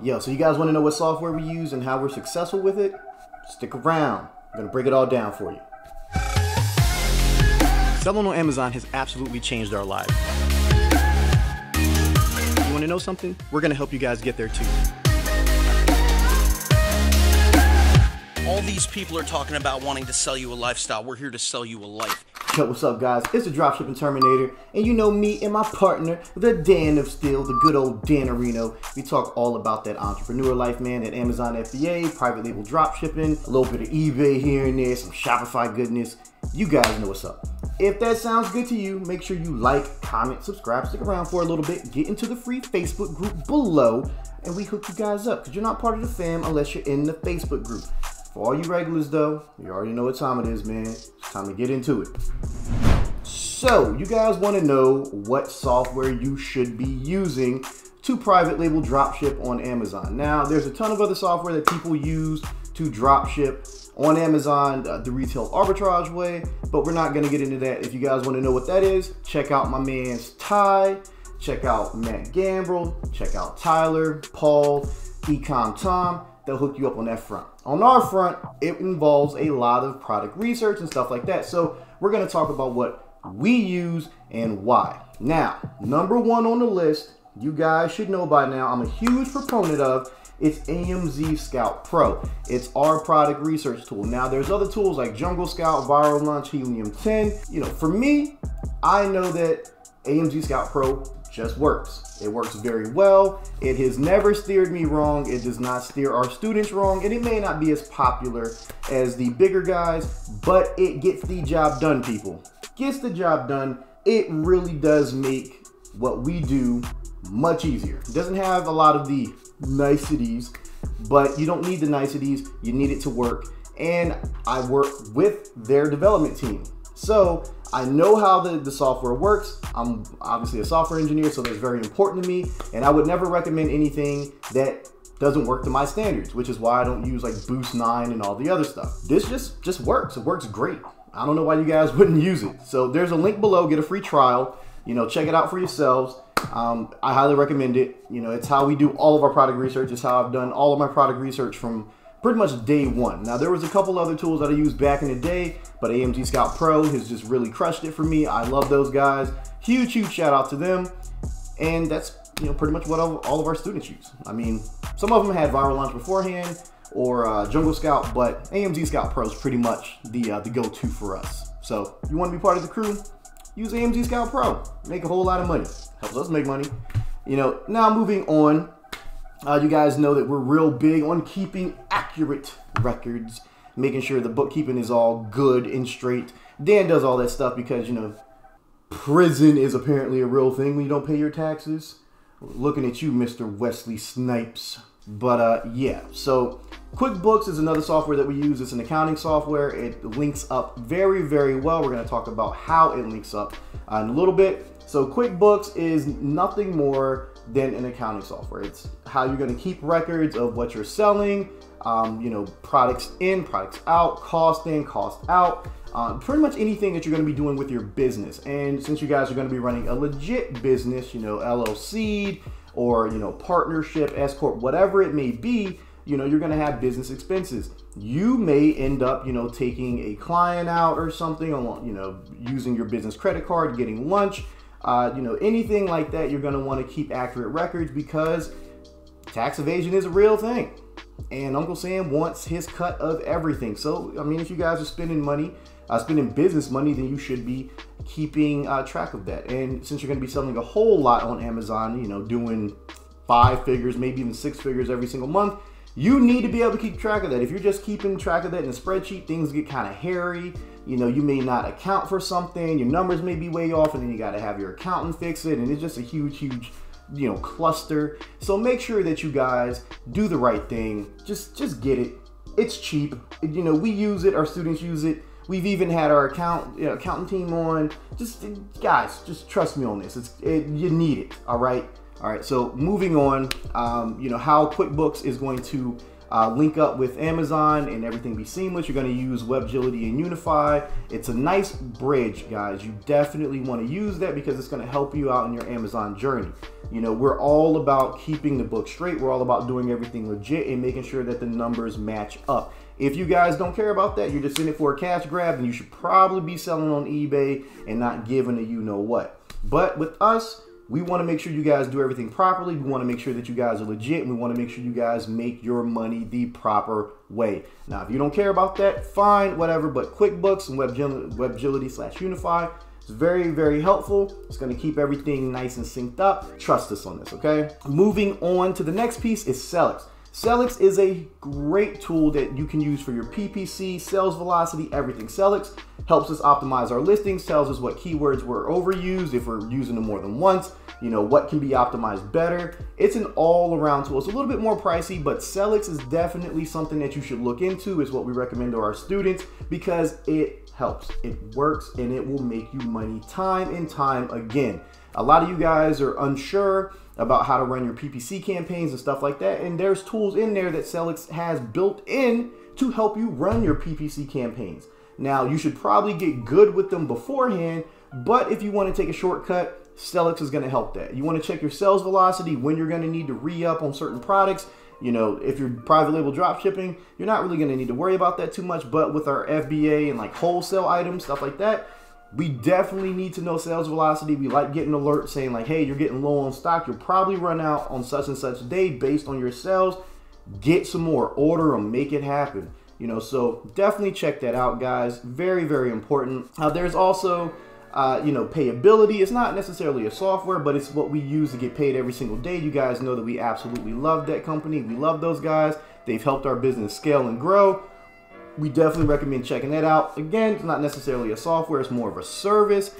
Yo, so you guys want to know what software we use and how we're successful with it? Stick around. I'm going to break it all down for you. Selling on Amazon has absolutely changed our lives. You want to know something? We're going to help you guys get there too. All these people are talking about wanting to sell you a lifestyle. We're here to sell you a life. Yo, what's up, guys? It's the Dropshipping Terminator, and you know me and my partner, the Dan of Steel, the good old Dan Areno. We talk all about that entrepreneur life, man, that Amazon FBA, private label dropshipping, a little bit of eBay here and there, some Shopify goodness. You guys know what's up. If that sounds good to you, make sure you like, comment, subscribe, stick around for a little bit, get into the free Facebook group below, and we hook you guys up, because you're not part of the fam unless you're in the Facebook group. For all you regulars though, you already know what time it is, man. It's time to get into it. So, you guys want to know what software you should be using to private label dropship on Amazon. Now, there's a ton of other software that people use to dropship on Amazon the retail arbitrage way, but we're not going to get into that. If you guys want to know what that is, check out my man's Ty, check out Matt Gambrel, check out Tyler, Paul, Ecom Tom. They'll hook you up on that front. On our front, it involves a lot of product research and stuff like that. So we're going to talk about what we use and why. Now, number one on the list, you guys should know by now, I'm a huge proponent of, it's AMZ Scout Pro. It's our product research tool. Now, there's other tools like Jungle Scout, Viral Launch, Helium 10. You know, for me, I know that AMZ Scout Pro just works. It works very well. It has never steered me wrong. It does not steer our students wrong, and it may not be as popular as the bigger guys, but it gets the job done, people. Gets the job done. It really does make what we do much easier. It doesn't have a lot of the niceties, but you don't need the niceties. You need it to work, and I work with their development team. So I know how the software works. I'm obviously a software engineer, so that's very important to me. And I would never recommend anything that doesn't work to my standards, which is why I don't use like Boost 9 and all the other stuff. This just works. It works great. I don't know why you guys wouldn't use it. So there's a link below. Get a free trial. You know, check it out for yourselves. I highly recommend it. You know, it's how we do all of our product research. It's how I've done all of my product research from pretty much day one. Now, there was a couple other tools that I used back in the day, but AMZ Scout Pro has just really crushed it for me. I love those guys. Huge shout out to them. And that's, you know, pretty much what all of our students use. I mean, some of them had Viral Launch beforehand or Jungle Scout, but AMZ Scout Pro is pretty much the go-to for us. So if you want to be part of the crew, use AMZ Scout Pro. Make a whole lot of money. Helps us make money. You know, now moving on. You guys know that we're real big on keeping accurate records, making sure the bookkeeping is all good and straight. Dan does all that stuff because, you know, prison is apparently a real thing when you don't pay your taxes. Looking at you, Mr. Wesley Snipes. But yeah, so QuickBooks is another software that we use. It's an accounting software. It links up very well. We're going to talk about how it links up in a little bit. So QuickBooks is nothing more than an accounting software. It's how you're going to keep records of what you're selling, you know, products in, products out, cost in, cost out, pretty much anything that you're going to be doing with your business. And since you guys are going to be running a legit business, you know, LLC or, you know, partnership, S Corp, whatever it may be, you know, you're going to have business expenses. You may end up, you know, taking a client out or something, you know, using your business credit card, getting lunch. You know, anything like that, you're going to want to keep accurate records because tax evasion is a real thing. And Uncle Sam wants his cut of everything. So, I mean, if you guys are spending money, spending business money, then you should be keeping track of that. And since you're going to be selling a whole lot on Amazon, you know, doing 5 figures, maybe even 6 figures every single month, you need to be able to keep track of that. If you're just keeping track of that in a spreadsheet, things get kind of hairy. You know, you may not account for something, your numbers may be way off, and then you got to have your accountant fix it, and it's just a huge, you know, cluster. So make sure that you guys do the right thing. Just get it. It's cheap. You know, we use it, our students use it. We've even had our accountant team on. Guys, just trust me on this. You need it. All right. So moving on, you know, how QuickBooks is going to link up with Amazon and everything be seamless. You're going to use WebGility and Unify. It's a nice bridge, guys. You definitely want to use that because it's going to help you out in your Amazon journey. You know, we're all about keeping the book straight. We're all about doing everything legit and making sure that the numbers match up. If you guys don't care about that, you're just in it for a cash grab, then you should probably be selling on eBay and not giving a you know what. But with us, we want to make sure you guys do everything properly. We want to make sure that you guys are legit. And we want to make sure you guys make your money the proper way. Now, if you don't care about that, fine, whatever. But QuickBooks and WebGility/Unify is very, very helpful. It's going to keep everything nice and synced up. Trust us on this, okay? Moving on to the next piece is Sellix. Sellix is a great tool that you can use for your PPC, sales velocity, everything. Sellix helps us optimize our listings, tells us what keywords were overused, if we're using them more than once, you know, what can be optimized better. It's an all-around tool. It's a little bit more pricey, but Sellix is definitely something that you should look into. It's what we recommend to our students because it helps, it works, and it will make you money time and time again. A lot of you guys are unsure about how to run your PPC campaigns and stuff like that, and there's tools in there that Sellix has built in to help you run your PPC campaigns. Now, you should probably get good with them beforehand, but if you want to take a shortcut, Sellix is going to help that. You want to check your sales velocity, when you're going to need to re-up on certain products. You know, if you're private label drop shipping, you're not really going to need to worry about that too much, but with our FBA and like wholesale items, stuff like that, we definitely need to know sales velocity. We like getting alerts saying like, hey, you're getting low on stock. You'll probably run out on such and such day based on your sales. Get some more, order them, make it happen. You know, so definitely check that out, guys. Very, very important. There's also, you know, payability. It's not necessarily a software, but it's what we use to get paid every single day. You guys know that we absolutely love that company. We love those guys. They've helped our business scale and grow. We definitely recommend checking that out. Again, it's not necessarily a software, it's more of a service,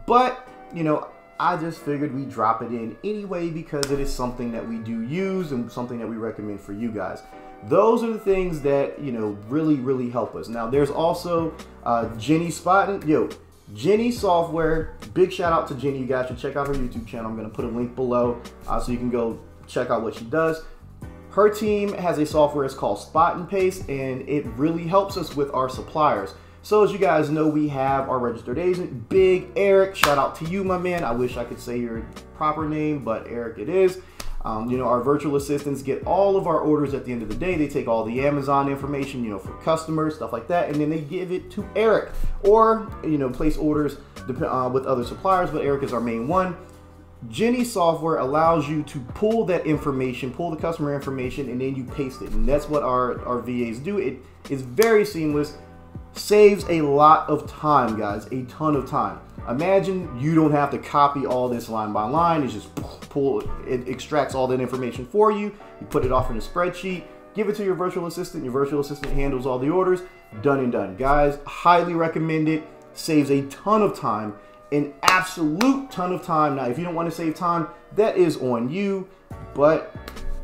but you know, I just figured we'd drop it in anyway because it is something that we do use and something that we recommend for you guys. Those are the things that, you know, really, really help us. Now, there's also Jenny Spotting. Yo, Jenny software, big shout out to Jenny. You guys should check out her YouTube channel. I'm gonna put a link below so you can go check out what she does. Her team has a software, it's called Spot and Paste, and it really helps us with our suppliers. So as you guys know, we have our registered agent, Big Eric. Shout out to you, my man. I wish I could say your proper name, but Eric it is. You know, our virtual assistants get all of our orders at the end of the day. They take all the Amazon information, you know, for customers, stuff like that, and then they give it to Eric. Or, you know, place orders with other suppliers, but Eric is our main one. Jenny software allows you to pull that information, pull the customer information, and then you paste it. And that's what our VAs do. It is very seamless, saves a lot of time, guys, a ton of time. Imagine you don't have to copy all this line by line. It's just pull, it extracts all that information for you. You put it off in a spreadsheet, give it to your virtual assistant. Your virtual assistant handles all the orders. Done and done. Guys, highly recommend it. Saves a ton of time. An absolute ton of time. Now, if you don't want to save time, that is on you, but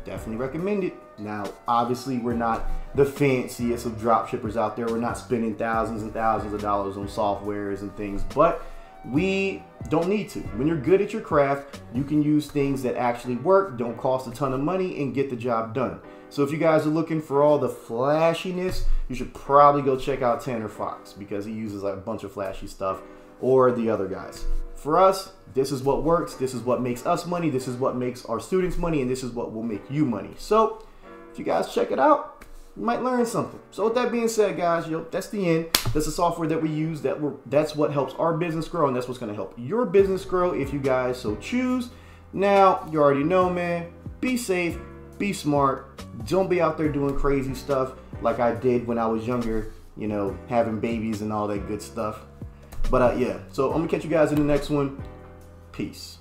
definitely recommend it. Now, obviously, we're not the fanciest of drop shippers out there. We're not spending thousands and thousands of dollars on softwares and things, but we don't need to. When you're good at your craft, you can use things that actually work, don't cost a ton of money, and get the job done. So if you guys are looking for all the flashiness, you should probably go check out Tanner Fox because he uses like a bunch of flashy stuff, or the other guys. For us, this is what works, this is what makes us money, this is what makes our students money, and this is what will make you money. So if you guys check it out, you might learn something. So with that being said, guys, yo, that's the end. That's the software that we use. That's what helps our business grow, and that's what's going to help your business grow if you guys so choose. Now, you already know, man, be safe, be smart, don't be out there doing crazy stuff like I did when I was younger, you know, having babies and all that good stuff. But yeah, so I'm gonna catch you guys in the next one. Peace.